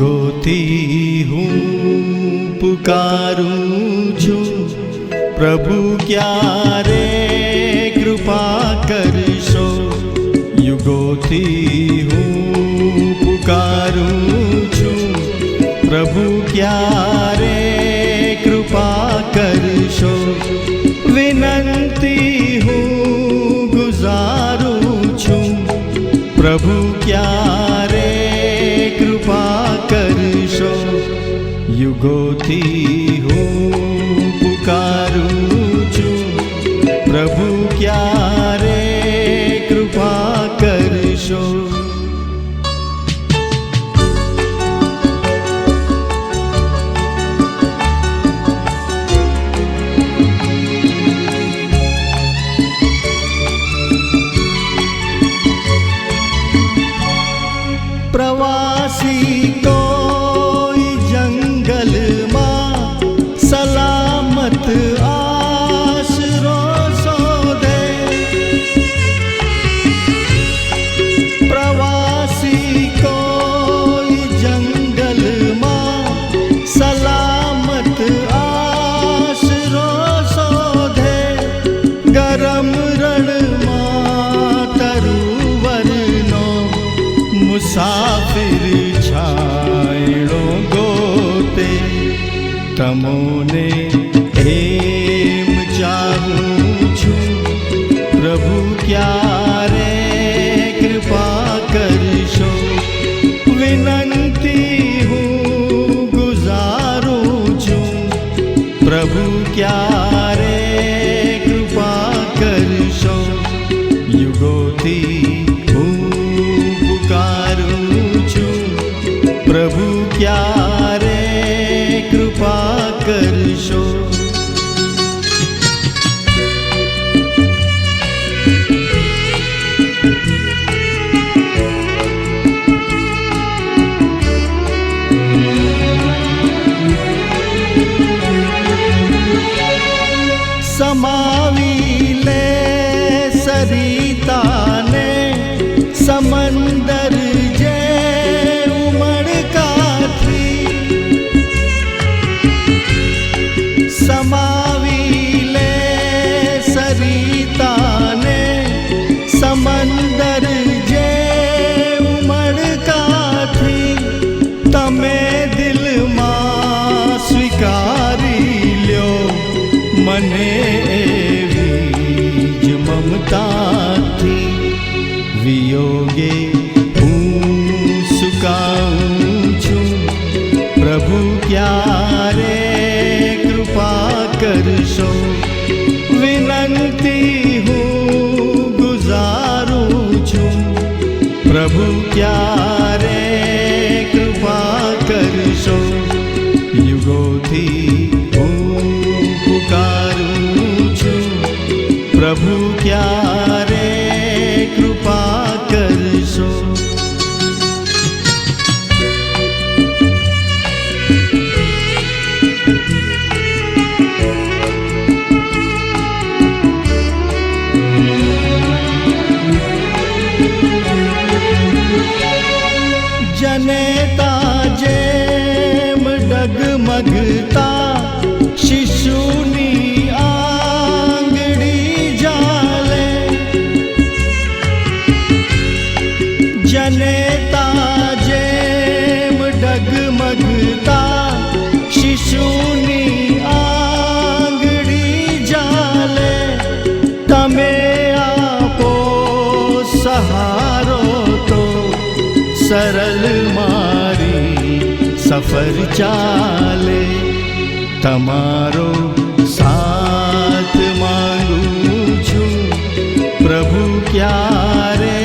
युगोથી હું પુકારું છું, પ્રભુ ક્યારે કૃપા કરશો. યુગોથી હું પુકારું છું, પ્રભુ ક્યારે કૃપા કરશો. વિનંતી હું ગુજારું છું, પ્રભુ ક્યારે કૃપા કરશો. યુગોથી હું પુકારું છું, પ્રભુ ક્યારે કૃપા કરશો. પ્રવાસી કોઈ જંગલમાં સલામત આશરો શોધે. પ્રવાસી કોઈ જંગલમાં સલામત આશરો શોધે. ગરમ રણમાં તરુવરનો મુસાફિર છાયડો ગોતે. તમોને એમ ચાહું છું, પ્રભુ ક્યારે કૃપા કરશો. વિનંતી હું ગુજારું છું, પ્રભુ ક્યારે કૃપા કરશો. યુગોથી પ્રભુ ક્યારે કૃપા કરશો. સમાવી લે સરિતાને સમંદર જે સમાવી લે સરિતાને સમંદર જે ઉમળકાથી. તમે દિલમાં સ્વીકારી લ્યો મને એવી જ મમતાથી. વિયોગે હું સુકાઉં છું, પ્રભુ ક્યારે કૃપા કરશો. વિનંતી હું ગુજારું છું, પ્રભુ ક્યારે કૃપા કરશો. યુગોથી હું પુકારું છું, પ્રભુ ક્યારે કૃપા કરશો. જનેતા જેમ ડગમગતા શિશુની આંગળી જાલે. જનેતા જેમ ડગમગતા શિશુની આંગળી જાલે. તમે આપો સહારો તો સરળ મારી સફર ચાલે. તમારો સાથ માંગું છું, પ્રભુ ક્યારે